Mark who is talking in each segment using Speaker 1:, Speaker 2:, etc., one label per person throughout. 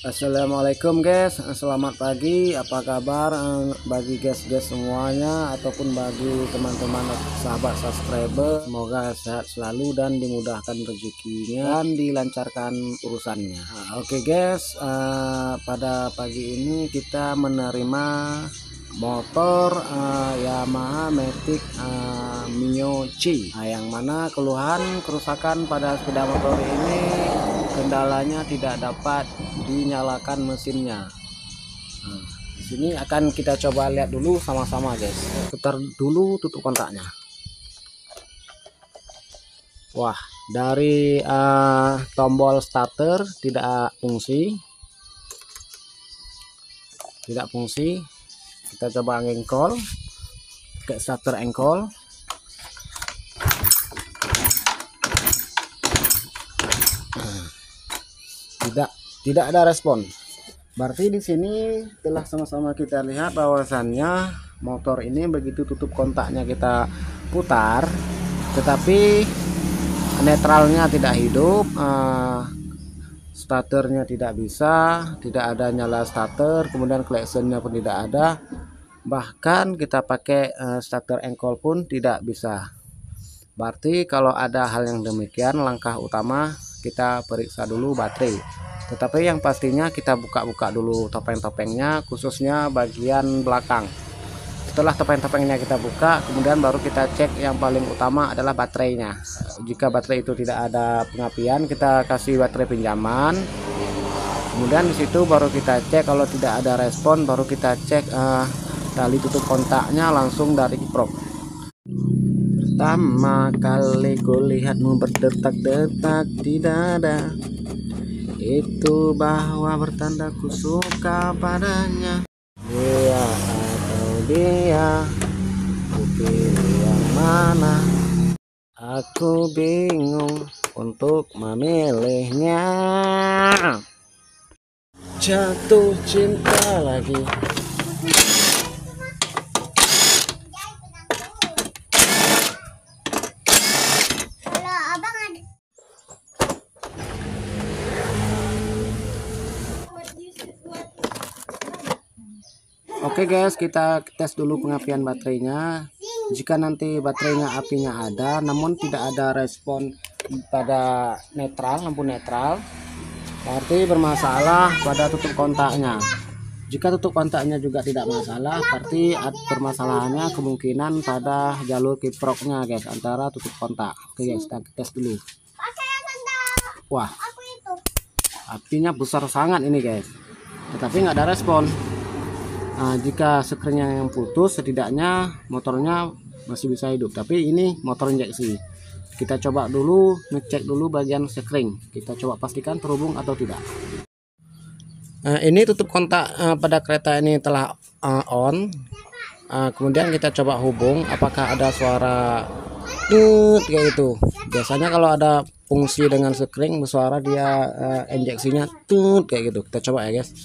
Speaker 1: Assalamualaikum guys, selamat pagi. Apa kabar bagi guys semuanya ataupun bagi teman-teman sahabat subscriber? Semoga sehat selalu dan dimudahkan rezekinya dan dilancarkan urusannya. Oke guys, pada pagi ini kita menerima motor Yamaha Matic Mio C, yang mana keluhan kerusakan pada sepeda motor ini kendalanya tidak dapat dinyalakan mesinnya. Di sini akan kita coba lihat dulu sama-sama guys. Putar dulu tutup kontaknya. Wah, dari tombol starter tidak fungsi. Kita coba engkol, pakai starter engkol. Tidak ada respon. Berarti di sini telah sama-sama kita lihat bahwasannya motor ini begitu tutup kontaknya kita putar, tetapi netralnya tidak hidup, starternya tidak bisa, tidak ada nyala starter, kemudian klaksonnya pun tidak ada, bahkan kita pakai starter engkol pun tidak bisa. Berarti kalau ada hal yang demikian, langkah utama kita periksa dulu baterai. Tetapi yang pastinya kita buka-buka dulu topeng-topengnya, khususnya bagian belakang. Setelah topeng-topengnya kita buka, kemudian baru kita cek yang paling utama adalah baterainya. Jika baterai itu tidak ada pengapian, kita kasih baterai pinjaman. Kemudian disitu baru kita cek, kalau tidak ada respon baru kita cek tali tutup kontaknya langsung dari kiprok. Pertama kali kulihatmu berdetak-detak di dada, itu bahwa bertanda ku suka padanya. Dia atau dia, ku pilih yang mana, aku bingung untuk memilihnya. Jatuh cinta lagi. Oke guys, kita tes dulu pengapian baterainya. Jika nanti baterainya apinya ada namun tidak ada respon pada netral, lampu netral, berarti bermasalah pada tutup kontaknya. Jika tutup kontaknya juga tidak masalah, berarti permasalahannya kemungkinan pada jalur kiproknya guys, antara tutup kontak. Oke guys, kita tes dulu. Wah, apinya besar sangat ini guys, tetapi nggak ada respon. Jika sekringnya yang putus, setidaknya motornya masih bisa hidup. Tapi ini motor injeksi. Kita coba dulu, ngecek dulu bagian sekring. Kita coba pastikan terhubung atau tidak. Ini tutup kontak pada kereta ini telah on. Kemudian kita coba hubung, apakah ada suara kayak gitu. Biasanya kalau ada fungsi dengan sekring bersuara, dia injeksinya kayak gitu. Kita coba ya guys.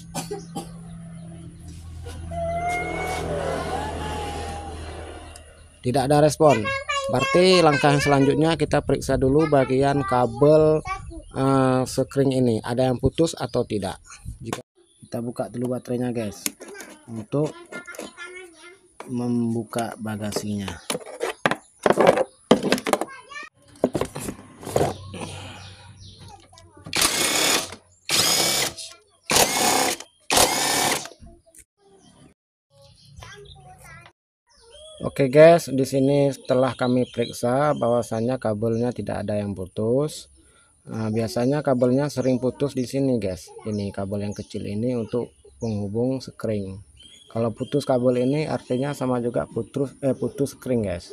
Speaker 1: Tidak ada respon, berarti langkah yang selanjutnya kita periksa dulu bagian kabel sekring ini ada yang putus atau tidak. Jika kita buka dulu baterainya guys, untuk membuka bagasinya. Oke guys, di sini setelah kami periksa bahwasannya kabelnya tidak ada yang putus. Biasanya kabelnya sering putus di sini guys. Ini kabel yang kecil ini untuk penghubung sekring. Kalau putus kabel ini artinya sama juga putus sekring guys.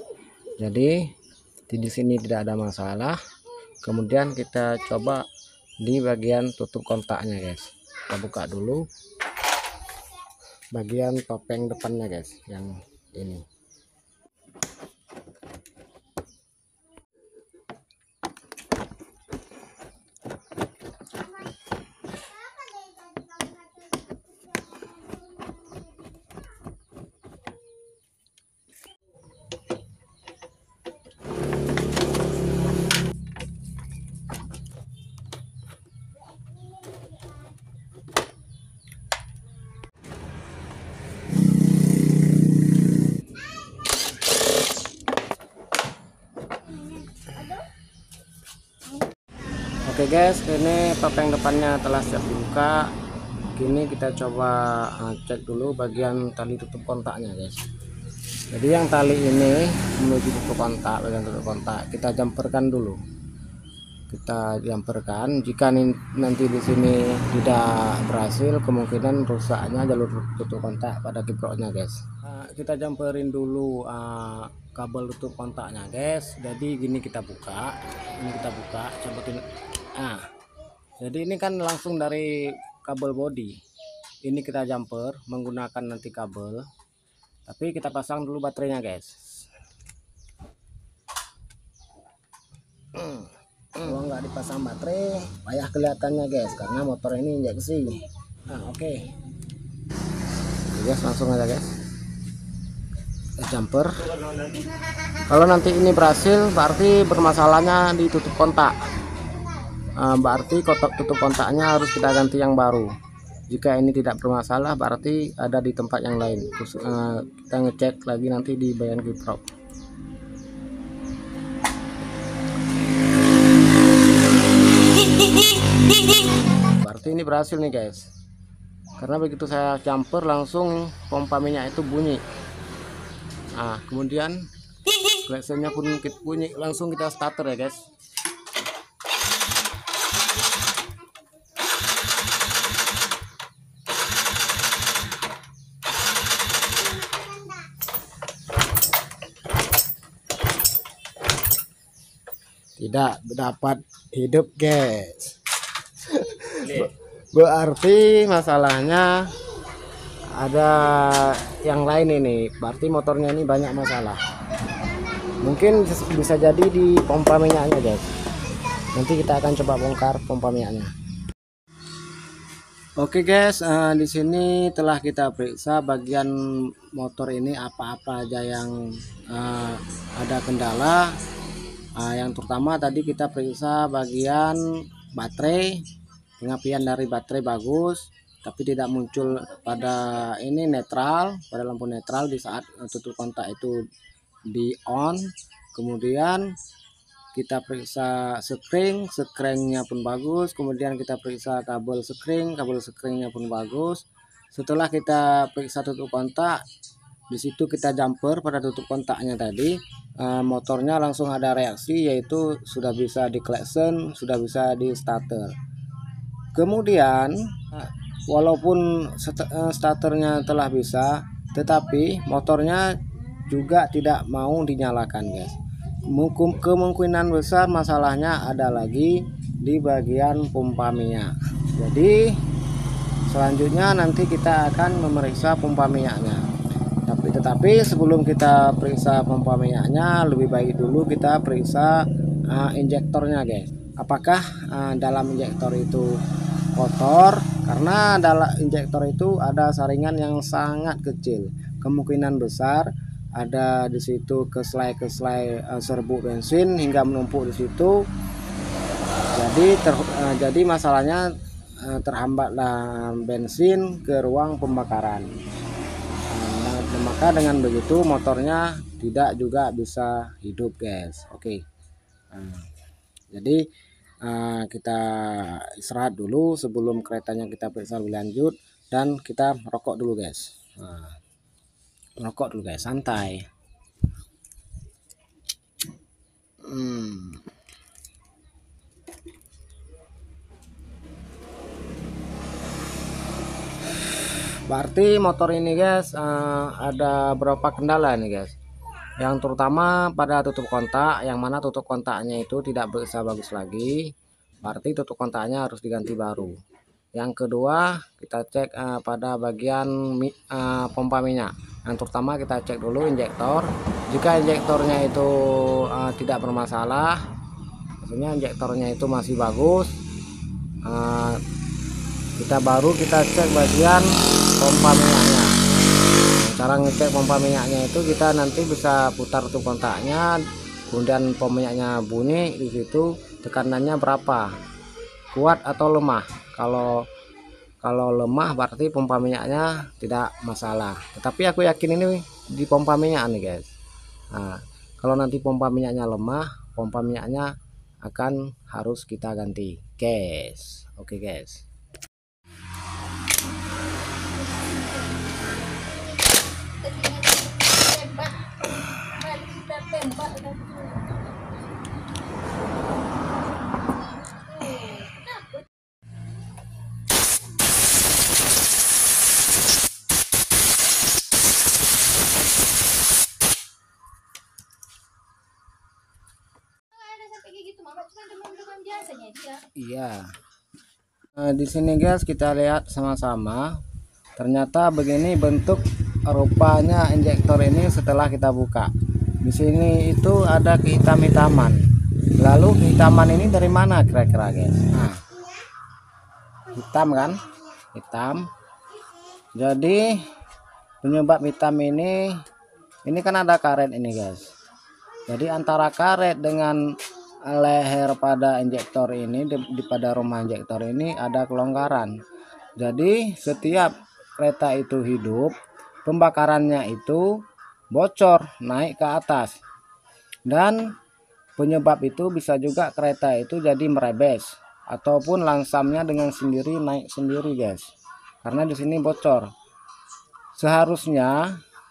Speaker 1: Jadi di sini tidak ada masalah. Kemudian kita coba di bagian tutup kontaknya guys. Kita buka dulu bagian topeng depannya guys, yang ini. Oke guys, ini topeng depannya telah siap dibuka. Kini kita coba cek dulu bagian tali tutup kontaknya guys. Jadi yang tali ini menuju tutup kontak, bagian tutup kontak kita jumperkan dulu. Kita jumperkan. Jika nanti di sini tidak berhasil, kemungkinan rusaknya jalur tutup kontak pada kiproknya guys. Kita jumperin dulu kabel tutup kontaknya guys. Jadi gini kita buka, ini kita buka, cobain. Jadi ini kan langsung dari kabel body. Ini kita jumper menggunakan nanti kabel, tapi kita pasang dulu baterainya guys. Kalau nggak dipasang baterai payah kelihatannya guys, karena motor ini injeksi. Oke. Guys, langsung aja guys, jumper. Kalau nanti ini berhasil berarti bermasalahnya di tutup kontak. Berarti kotak tutup kontaknya harus kita ganti yang baru. Jika ini tidak bermasalah berarti ada di tempat yang lain. Terus kita ngecek lagi nanti di bagian kiprok. Berarti ini berhasil nih guys, karena begitu saya jumper langsung pompa minyak itu bunyi. Kemudian klaksennya pun bunyi, langsung kita starter ya guys. Tidak dapat hidup guys. Berarti masalahnya ada yang lain ini, berarti motornya ini banyak masalah. Mungkin bisa jadi di pompa minyaknya guys. Nanti kita akan coba bongkar pompa minyaknya. Oke guys, di sini telah kita periksa bagian motor ini apa-apa aja yang ada kendala. Yang terutama tadi kita periksa bagian baterai, pengapian dari baterai bagus, tapi tidak muncul pada ini netral, pada lampu netral di saat tutup kontak itu di on. Kemudian kita periksa skringnya pun bagus. Kemudian kita periksa kabel skringnya pun bagus. Setelah kita periksa tutup kontak, di situ kita jumper pada tutup kontaknya tadi, motornya langsung ada reaksi, yaitu sudah bisa di klakson, sudah bisa di starter. Kemudian walaupun starternya telah bisa, tetapi motornya juga tidak mau dinyalakan guys. Kemungkinan besar masalahnya ada lagi di bagian pompa minyak. Jadi selanjutnya nanti kita akan memeriksa pompa minyaknya. Tetapi sebelum kita periksa pompa minyaknya, lebih baik dulu kita periksa injektornya guys. Apakah dalam injektor itu kotor? Karena dalam injektor itu ada saringan yang sangat kecil. Kemungkinan besar ada di situ keselai serbuk bensin hingga menumpuk di situ. Jadi masalahnya terhambatlah bensin ke ruang pembakaran. Maka dengan begitu motornya tidak juga bisa hidup guys. Oke. Jadi kita istirahat dulu sebelum keretanya kita periksa lebih lanjut, dan kita merokok dulu guys. Merokok dulu guys, santai. Berarti motor ini guys ada beberapa kendala nih guys. Yang terutama pada tutup kontak, yang mana tutup kontaknya itu tidak bisa bagus lagi. Berarti tutup kontaknya harus diganti baru. Yang kedua, kita cek pada bagian pompa minyak. Yang terutama kita cek dulu injektor. Jika injektornya itu tidak bermasalah, maksudnya injektornya itu masih bagus, kita cek bagian pompa minyaknya. Cara ngecek pompa minyaknya itu kita nanti bisa putar tutup kontaknya, kemudian pompa minyaknya bunyi, di situ tekanannya berapa, kuat atau lemah. Kalau lemah berarti pompa minyaknya tidak masalah. Tetapi aku yakin ini di pompa minyak nih guys. Kalau nanti pompa minyaknya lemah, pompa minyaknya akan harus kita ganti, guys. Oke guys. Iya. Nah, di sini guys kita lihat sama-sama. Ternyata begini bentuk rupanya injektor ini setelah kita buka. Di sini itu ada kehitam-hitaman. Lalu kehitaman ini dari mana kira-kira guys? Nah, hitam kan? Hitam. Jadi penyebab hitam ini kan ada karet ini guys. Jadi antara karet dengan leher pada injektor ini pada rumah injektor ini ada kelonggaran. Jadi setiap kereta itu hidup, pembakarannya itu bocor naik ke atas, dan penyebab itu bisa juga kereta itu jadi merebes ataupun langsamnya dengan sendiri naik sendiri guys, karena di sini bocor.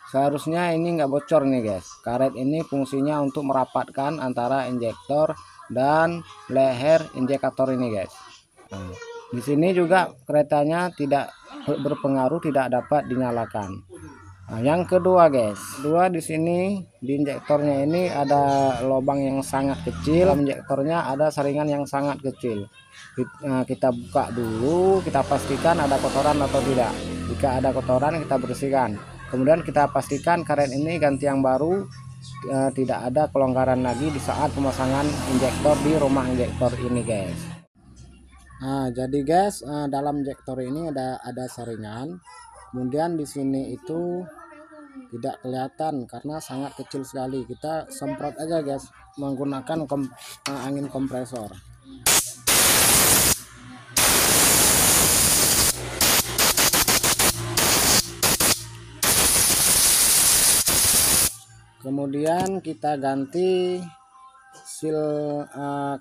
Speaker 1: Seharusnya ini nggak bocor nih guys. Karet ini fungsinya untuk merapatkan antara injektor dan leher injektor ini guys. Nah, di sini juga keretanya tidak berpengaruh, tidak dapat dinyalakan. Nah, yang kedua guys, di sini di injektornya ini ada lubang yang sangat kecil. Injektornya ada saringan yang sangat kecil. Kita buka dulu, kita pastikan ada kotoran atau tidak. Jika ada kotoran kita bersihkan. Kemudian kita pastikan karet ini ganti yang baru, tidak ada kelonggaran lagi di saat pemasangan injektor di rumah injektor ini guys. Nah, jadi guys, dalam injektor ini ada saringan. Kemudian di sini itu tidak kelihatan karena sangat kecil sekali. Kita semprot aja guys menggunakan angin kompresor. Kemudian kita ganti seal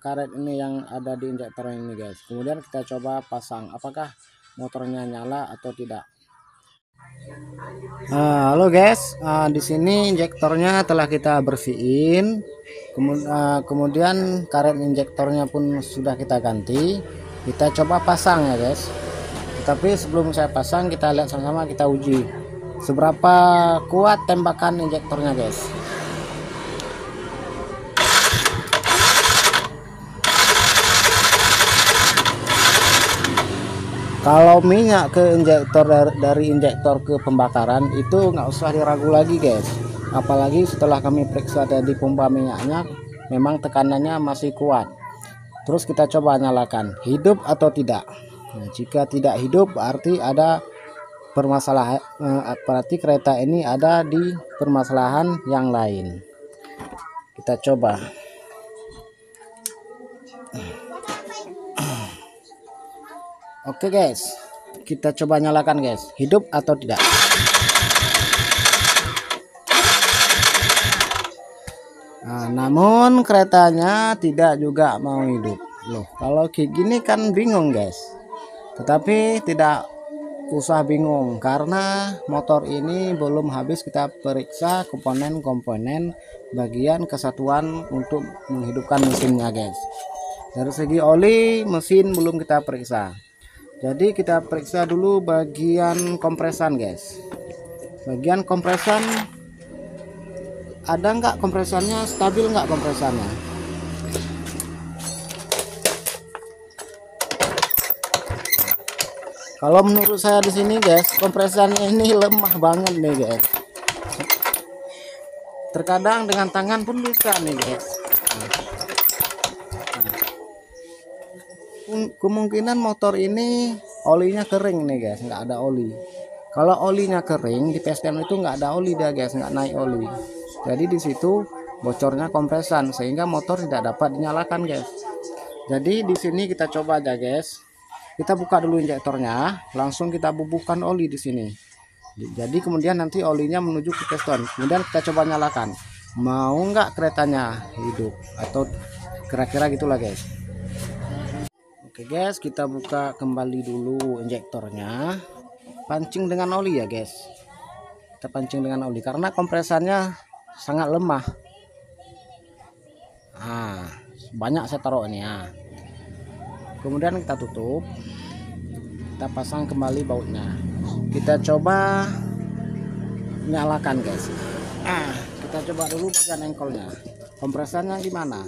Speaker 1: karet ini yang ada di injektor ini guys. Kemudian kita coba pasang apakah motornya nyala atau tidak. Halo guys, di sini injektornya telah kita bersihin. Kemudian karet injektornya pun sudah kita ganti. Kita coba pasang ya guys. Tapi sebelum saya pasang, kita lihat sama-sama, kita uji seberapa kuat tembakan injektornya guys. Kalau minyak ke injektor dari injektor ke pembakaran itu nggak usah diragu lagi guys. Apalagi setelah kami periksa tadi pompa minyaknya memang tekanannya masih kuat. Terus kita coba nyalakan, hidup atau tidak. Nah, jika tidak hidup berarti ada permasalahan, berarti kereta ini ada di permasalahan yang lain. Kita coba. Oke guys, kita coba nyalakan guys, hidup atau tidak. Nah, namun keretanya tidak juga mau hidup. Loh, kalau kayak gini kan bingung guys. Tetapi tidak usah bingung karena motor ini belum habis kita periksa komponen-komponen bagian kesatuan untuk menghidupkan mesinnya guys. Dari segi oli mesin belum kita periksa. Jadi kita periksa dulu bagian kompresan guys. Bagian kompresan ada nggak kompresannya, stabil nggak kompresannya. Kalau menurut saya di sini guys, kompresannya ini lemah banget nih guys. Terkadang dengan tangan pun bisa nih guys. Kemungkinan motor ini olinya kering nih guys, nggak ada oli. Kalau olinya kering di PSM itu nggak ada oli dia guys, nggak naik oli. Jadi di situ bocornya kompresan sehingga motor tidak dapat dinyalakan guys. Jadi di sini kita coba aja guys. Kita buka dulu injektornya, langsung kita bubuhkan oli di sini. Jadi kemudian nanti olinya menuju ke piston. Kemudian kita coba nyalakan. Mau nggak keretanya hidup atau kira-kira gitulah guys. Oke guys, kita buka kembali dulu injektornya, pancing dengan oli ya guys. Kita pancing dengan oli karena kompresannya sangat lemah. Nah, banyak saya taruh ini ya. Kemudian kita tutup, kita pasang kembali bautnya, kita coba nyalakan guys. Kita coba dulu bagian engkolnya, kompresannya gimana.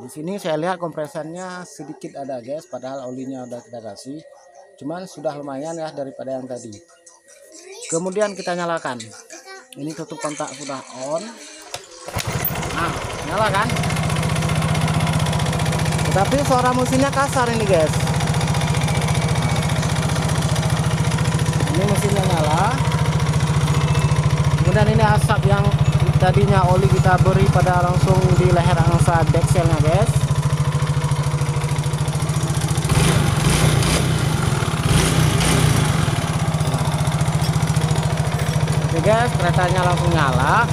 Speaker 1: Di sini saya lihat kompresannya sedikit ada guys, padahal olinya udah kita kasih, cuman sudah lumayan ya daripada yang tadi. Kemudian kita nyalakan, ini tutup kontak sudah on. Nah, nyala kan, tetapi suara mesinnya kasar ini guys. Ini mesinnya nyala, kemudian ini asap yang tadinya oli kita beri pada langsung di leher angsa dekselnya guys. Oke guys, keretanya langsung nyala,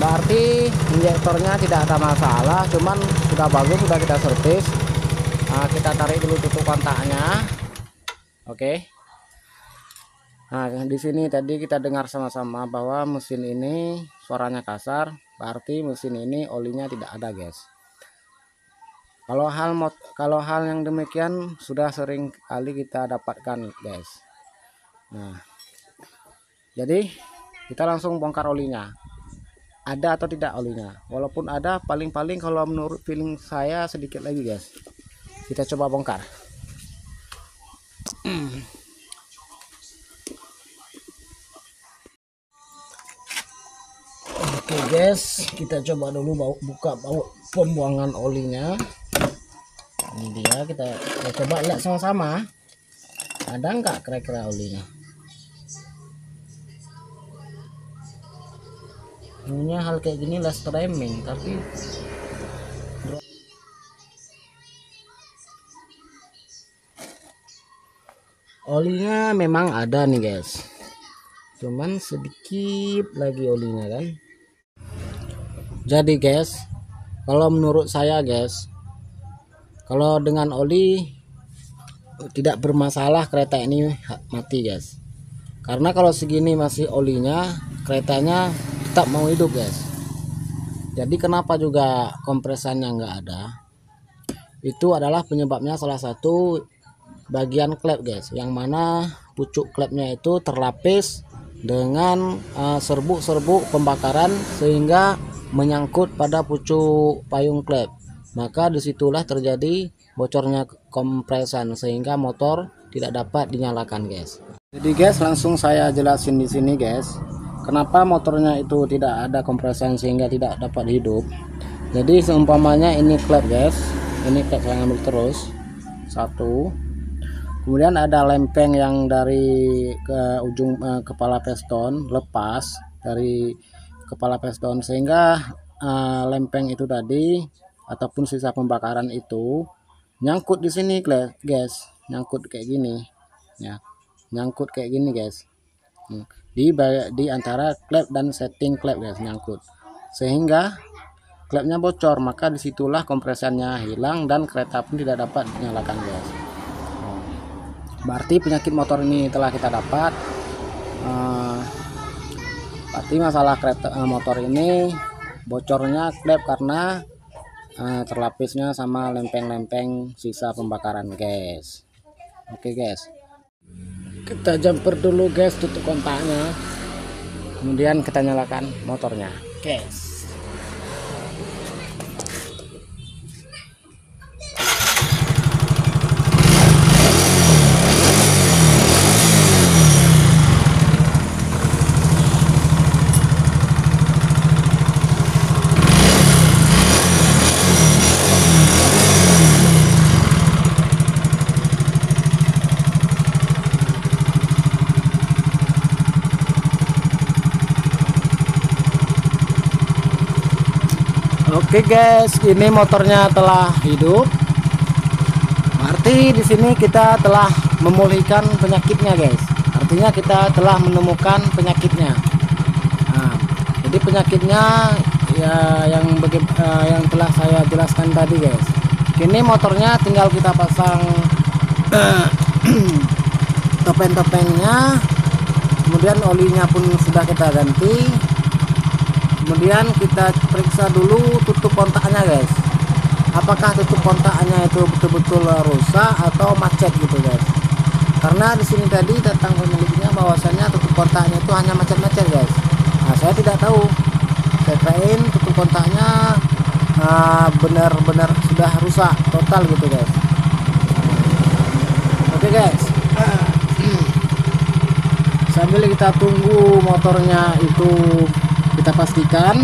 Speaker 1: berarti injektornya tidak ada masalah, cuman sudah bagus, sudah kita servis. Nah, kita tarik dulu tutup kontaknya. Oke. Nah, di sini tadi kita dengar sama-sama bahwa mesin ini suaranya kasar, berarti mesin ini olinya tidak ada guys. Kalau hal yang demikian sudah sering kali kita dapatkan guys. Nah, jadi kita langsung bongkar olinya, ada atau tidak olinya. Walaupun ada, paling-paling kalau menurut feeling saya sedikit lagi guys. Kita coba bongkar. Oke guys, kita coba dulu buka baut pembuangan olinya. Ini dia, kita coba lihat sama-sama, ada nggak kira-kira olinya. Punya hal kayak gini last timing, tapi olinya memang ada nih guys, cuman sedikit lagi olinya kan. Jadi guys, kalau menurut saya guys, kalau dengan oli tidak bermasalah kereta ini mati guys. Karena kalau segini masih olinya, keretanya tetap mau hidup guys. Jadi kenapa juga kompresannya nggak ada, itu adalah penyebabnya salah satu bagian klep guys, yang mana pucuk klepnya itu terlapis dengan serbuk-serbuk pembakaran sehingga menyangkut pada pucuk payung klep. Maka disitulah terjadi bocornya kompresan sehingga motor tidak dapat dinyalakan guys. Jadi guys, langsung saya jelasin di sini guys, kenapa motornya itu tidak ada kompresan sehingga tidak dapat hidup. Jadi seumpamanya ini klep guys, ini klep saya ambil terus satu. Kemudian ada lempeng yang dari ke ujung kepala piston lepas dari kepala piston, sehingga lempeng itu tadi ataupun sisa pembakaran itu nyangkut di sini guys, nyangkut kayak gini ya, nyangkut kayak gini guys, di antara klep dan setting klep guys, nyangkut sehingga klepnya bocor. Maka disitulah kompresannya hilang dan kereta pun tidak dapat dinyalakan guys. Berarti penyakit motor ini telah kita dapat. Berarti masalah kereta motor ini bocornya klep karena terlapisnya sama lempeng-lempeng sisa pembakaran guys. Oke guys, kita jumper dulu guys, tutup kontaknya, kemudian kita nyalakan motornya guys. Oke guys, ini motornya telah hidup. Berarti di sini kita telah memulihkan penyakitnya guys. artinya kita telah menemukan penyakitnya. Nah, jadi penyakitnya ya yang telah saya jelaskan tadi guys. Kini motornya tinggal kita pasang topeng-topengnya, kemudian olinya pun sudah kita ganti. Kemudian kita periksa dulu tutup kontaknya guys, apakah tutup kontaknya itu betul-betul rusak atau macet gitu guys. Karena di sini tadi datang pemiliknya bahwasanya tutup kontaknya itu hanya macet-macet guys. Nah, saya tidak tahu, saya kirain tutup kontaknya benar-benar sudah rusak total gitu guys. Oke guys, sambil kita tunggu motornya itu kita pastikan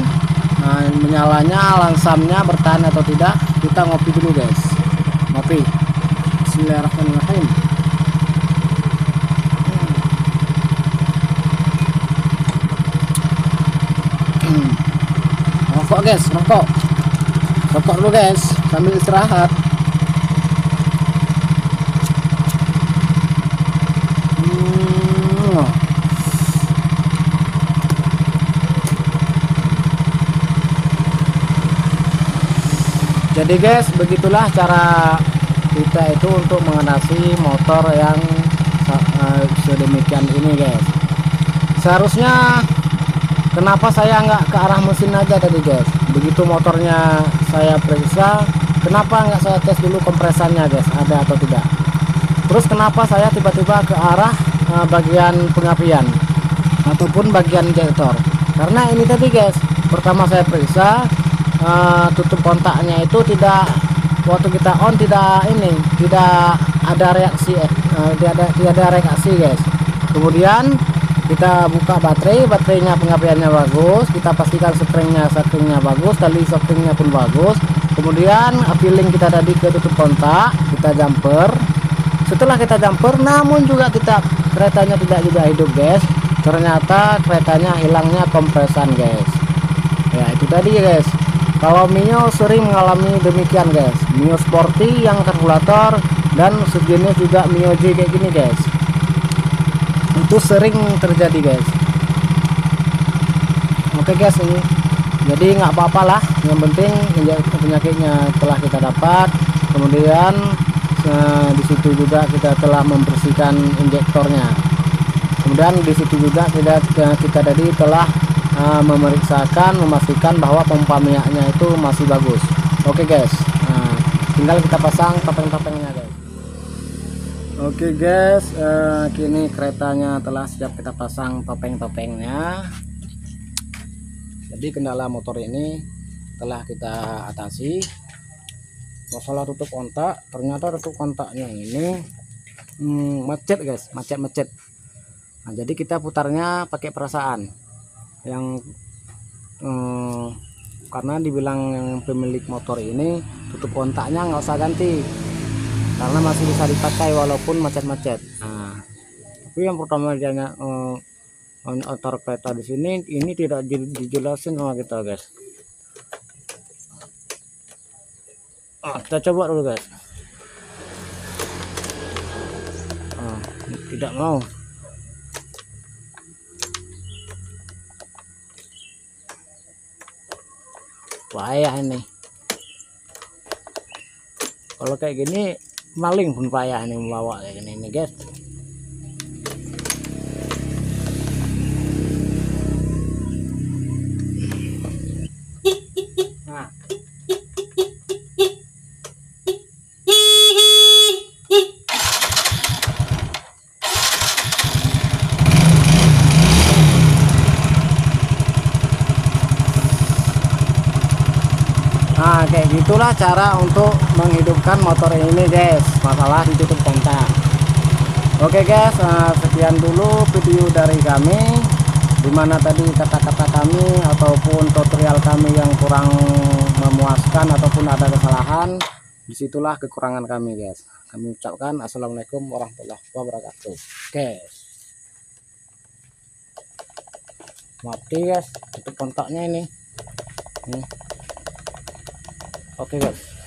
Speaker 1: menyalanya, lansamnya bertahan atau tidak, kita ngopi dulu guys. Ngopi. Bismillahirrahmanirrahim. Rokok guys, rokok dulu guys sambil istirahat. Jadi guys, begitulah cara kita itu untuk mengatasi motor yang sedemikian ini guys. Seharusnya kenapa saya nggak ke arah mesin aja tadi guys. Begitu motornya saya periksa, kenapa nggak saya tes dulu kompresannya guys, ada atau tidak. Terus kenapa saya tiba-tiba ke arah bagian pengapian ataupun bagian injektor. Karena ini tadi guys, pertama saya periksa tutup kontaknya itu tidak, waktu kita on tidak ada reaksi, tidak ada reaksi guys. Kemudian kita buka baterainya pengapiannya bagus, kita pastikan springnya bagus, tali springnya pun bagus. Kemudian feeling kita tadi ke tutup kontak, kita jumper. Setelah kita jumper, namun juga keretanya tidak juga hidup guys. Ternyata keretanya hilangnya kompresan guys. Ya itu tadi guys. Kalau Mio sering mengalami demikian guys. Mio Sporty yang karburator dan sejenis juga Mio J kayak gini guys. Itu sering terjadi guys. Oke guys, ini jadi nggak apa-apa lah. Yang penting penyakitnya telah kita dapat. Kemudian di situ juga kita telah membersihkan injektornya. Kemudian di situ juga kita tadi telah memastikan bahwa pompa minyaknya itu masih bagus. Oke guys, tinggal kita pasang topeng-topengnya guys. Oke guys, kini keretanya telah siap kita pasang topeng-topengnya. Jadi kendala motor ini telah kita atasi. Masalah tutup kontak, ternyata tutup kontaknya ini macet guys, macet. Nah, jadi kita putarnya pakai perasaan. Yang karena dibilang yang pemilik motor ini tutup kontaknya nggak usah ganti karena masih bisa dipakai walaupun macet-macet. Nah, tapi yang pertama dia antar kereta di sini ini tidak dijelasin sama kita guys. Kita coba dulu guys. Tidak mau. Payah ini. Kalau kayak gini maling pun payah ini membawa kayak gini nih guys. Nah. Nah, kayak gitulah cara untuk menghidupkan motor ini guys, masalah ditutup kontak. Oke guys, sekian dulu video dari kami, dimana tadi kata-kata kami ataupun tutorial kami yang kurang memuaskan ataupun ada kesalahan, disitulah kekurangan kami guys. Kami ucapkan assalamualaikum warahmatullahi wabarakatuh. Oke, mati guys tutup kontaknya ini. Oke guys.